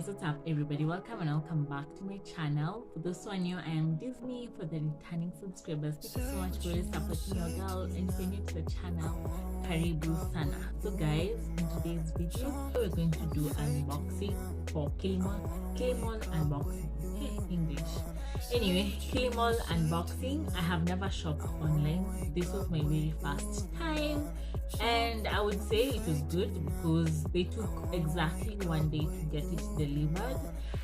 what's up everybody, welcome and welcome back to my channel. For those who are new, I am Disney. For the returning subscribers, thank you so much for supporting your girl, and if you're new to the channel, karibu sana. So guys, in today's video we're going to do unboxing for Kilimall unboxing. Hey, English. Anyway, Kilimall unboxing. I have never shopped online. This was my very first time, and I would say it was good because they took exactly 1 day to get it delivered.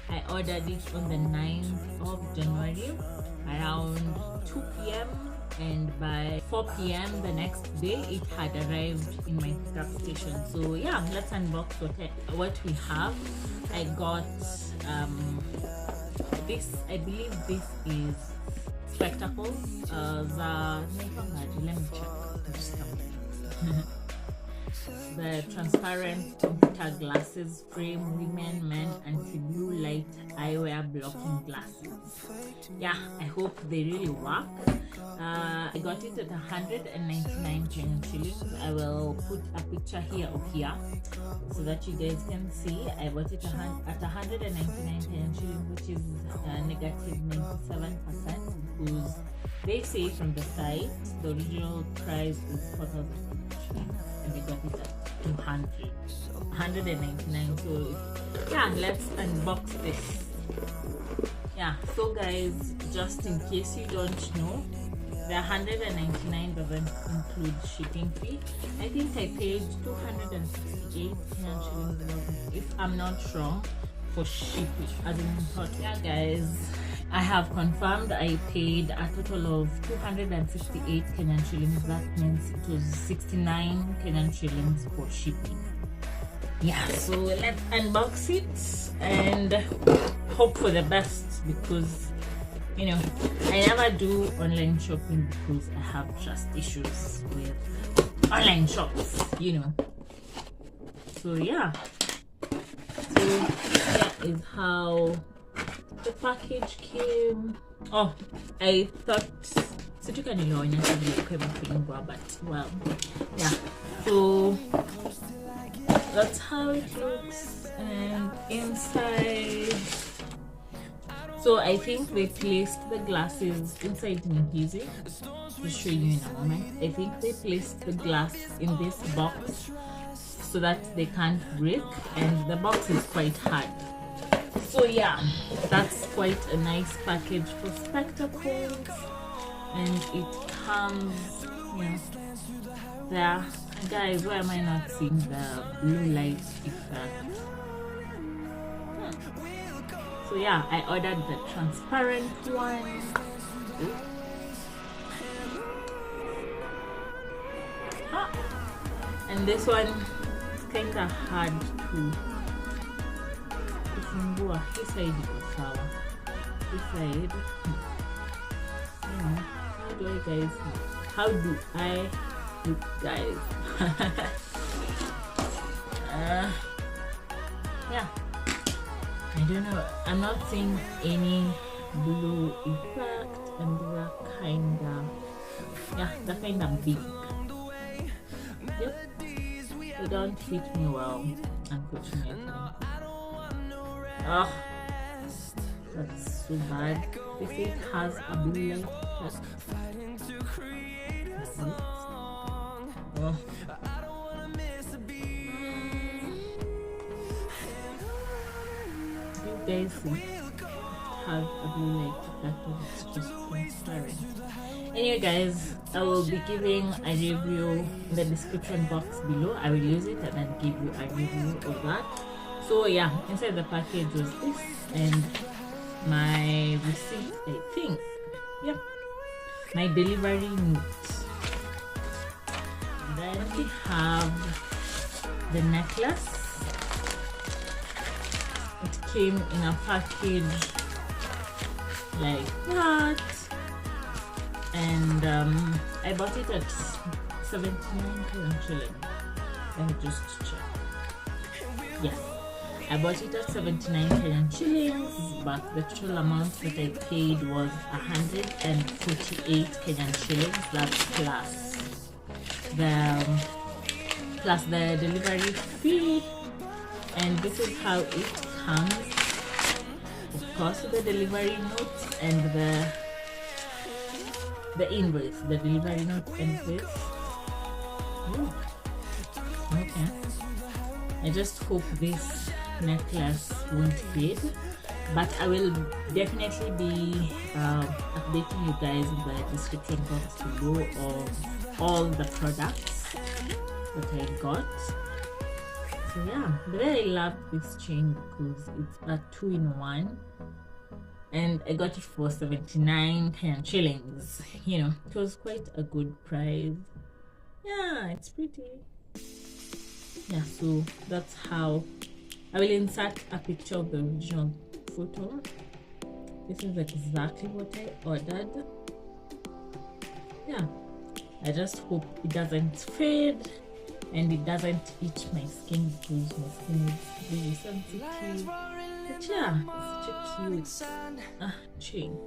I ordered it on the 9th of January around 2 p.m. and by 4 p.m. the next day it had arrived in my pickup station. So yeah, let's unbox what we have. I got this, I believe this is spectacles. Let me check. The transparent computer glasses frame, women, men, anti-blue light eyewear blocking glasses. Yeah, I hope they really work. I got it at 199 Kenyan shillings. I will put a picture here or here so that you guys can see. I bought it at 199 Kenyan shillings, which is negative 97%, because they say from the site the original price is 4,000 and they got it at 199. So yeah, let's unbox this. Yeah, so guys, just in case you don't know, the 199 doesn't include shipping fee. I think I paid 268 shillings, if I'm not wrong, for shipping as in import. Yeah guys, I have confirmed I paid a total of 268 Kenyan shillings. That means it was 69 Kenyan shillings for shipping. Yeah, so let's unbox it and hope for the best, because you know I never do online shopping because I have trust issues with online shops, you know. So yeah, so that is how the package came. Oh, I thought so you can know but well, yeah, so that's how it looks. And inside, so I think they placed the glasses inside me easy to show you in a moment. I think they placed the glass in this box so that they can't break, and the box is quite hard. So yeah, that's quite a nice package for spectacles, and it comes, yeah, there. Guys, why am I not seeing the blue light effect? So yeah, I ordered the transparent one. And this one is kind of hard to kufungua. This side is sour. This side, you know, how do I look, guys? Yeah, I don't know, I'm not seeing any blue effect, and they're kind of big. Yep, they don't fit me well, unfortunately. Oh, that's so bad. They say it has a blue light effect. Oh. You guys see it has a blue light effect, it's just transparent. Anyway guys, I will be giving a review in the description box below. I will use it and then give you a review of that. So yeah, inside the package was this and my receipt, I think. Yep, my delivery note. Then we have the necklace. It came in a package like that, and I bought it at 79 shillings. Let me just check. Yes, I bought it at 79 Kenyan shillings, but the total amount that I paid was 148 Kenyan shillings. That's plus the delivery fee, and this is how it comes, of course, with the delivery note and the invoice. The delivery note and this. Ooh. Okay. I just hope this necklace won't fade, but I will definitely be updating you guys in the description box below of all the products that I got. So yeah, but I love this chain because it's a 2-in-1, and I got it for 79 Kenyan shillings. You know, it was quite a good price. Yeah, it's pretty. Yeah, so that's how I will insert a picture of the original photo. This is exactly what I ordered. Yeah, I just hope it doesn't fade and it doesn't itch my skin because my skin is really sensitive. But yeah, it's such a cute chain.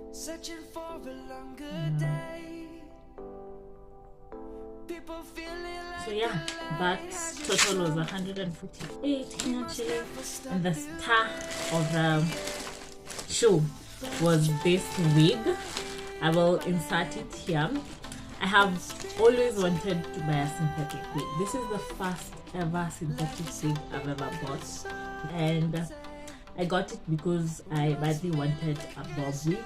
So yeah, that total was 148 Kenyan shillings, and the star of the show was this wig. I will insert it here. I have always wanted to buy a synthetic wig. This is the first ever synthetic wig I've ever bought, and I got it because I badly wanted a bob wig,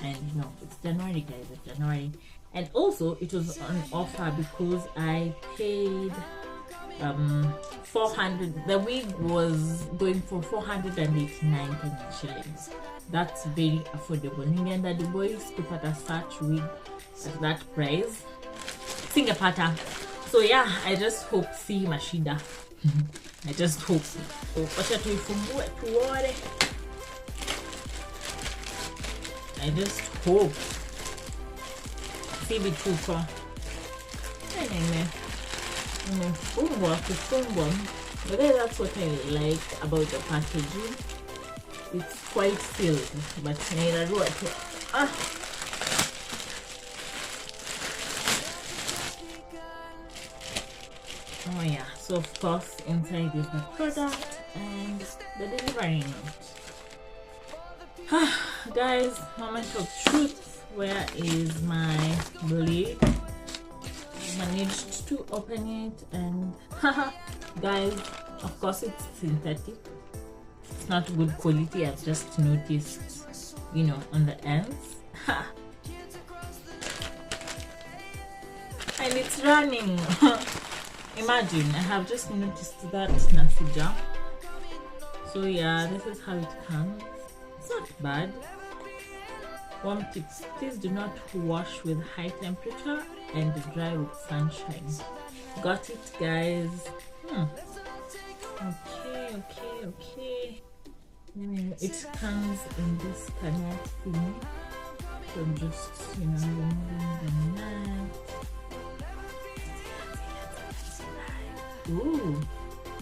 and you know, it's January, guys, it's January. And also it was on offer because I paid 400. The wig was going for 489 Kenyan shillings. That's very affordable. Ningeenda the boys to put a such wig at that price. Singapata. So yeah, I just hope see mashida. I just hope. Wacha tuifungue tuone. I just hope. See vituko. But that's what I like about the packaging. It's quite sealed, but oh yeah, so of course inside is the product and the delivery note. Guys, moment of truth. Where is my blade? Managed to open it, and guys, of course it's synthetic. It's not good quality. I've just noticed, you know, on the ends. And it's running. Imagine, I have just noticed that Nasija. So yeah, this is how it comes. It's not bad. Warm tips: please do not wash with high temperature and dry with sunshine. Got it, guys. Okay. It comes in this kind of thing. So I'm just, you know, removing the knife. Ooh,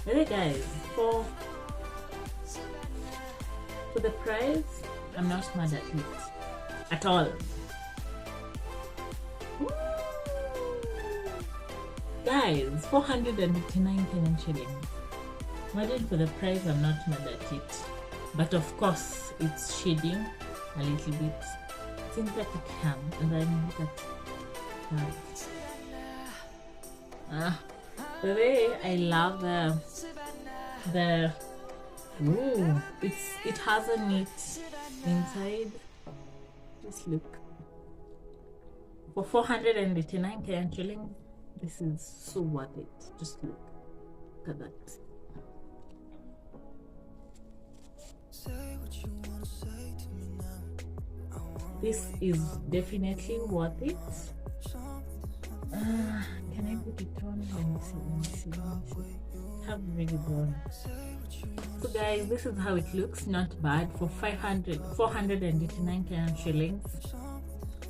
really, guys, for the price, I'm not mad at it at all. Ooh. Guys, 489 Kenyan shillings. Imagine for the price, I'm not mad at it. But of course, it's shading a little bit. Synthetic ham, and then look at that. The way I love the ooh, it has a neat inside. Just look. For 489 Kenyan shillings, this is so worth it. Just look at that. This is definitely worth it. Can I put it on? Let me see. Have really gone. So guys, this is how it looks. Not bad for 489 Kenyan shillings.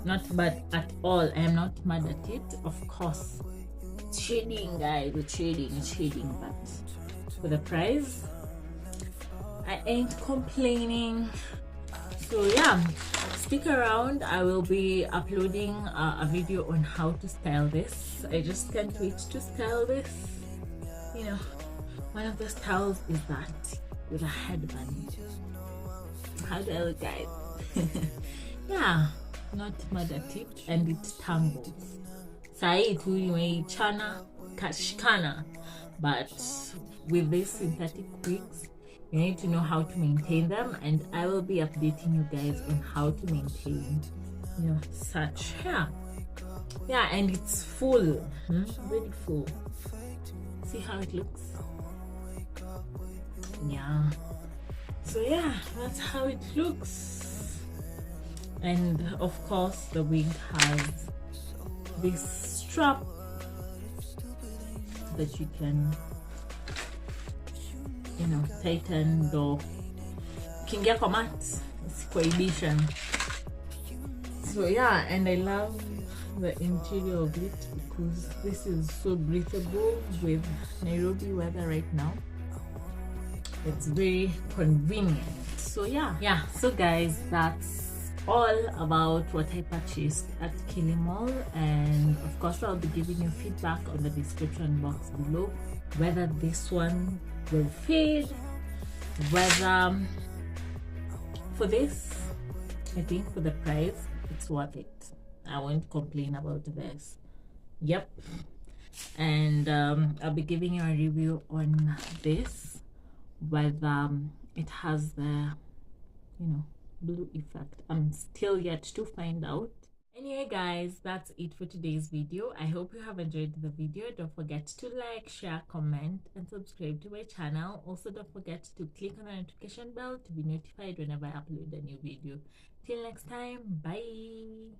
Not bad at all. I am not mad at it. Of course, it's shading, guys. It's shading, but for the price, I ain't complaining. So yeah, stick around. I will be uploading a video on how to style this. I just can't wait to style this. You know, one of the styles is that with a headband. How do I look, guys? Yeah, not mother tip, and it tumbles. Sai tu chana kashkana, but with these synthetic wigs, you need to know how to maintain them, and I will be updating you guys on how to maintain, such hair. Yeah, and it's full, very full. See how it looks? Yeah. So yeah, that's how it looks. And of course, the wig has this strap that you can, tighten the kingia komat edition. So yeah, and I love the interior of it because this is so breathable with Nairobi weather right now. It's very convenient. So yeah, so guys, that's all about what I purchased at Kilimall, and of course I'll be giving you feedback on the description box below whether this one will fade, whether for this, I think for the price it's worth it. I won't complain about this. Yep. And I'll be giving you a review on this, whether it has the blue effect. I'm still yet to find out. Anyway guys, that's it for today's video. I hope you have enjoyed the video. Don't forget to like, share, comment, and subscribe to my channel. Also, don't forget to click on the notification bell to be notified whenever I upload a new video. Till next time, bye.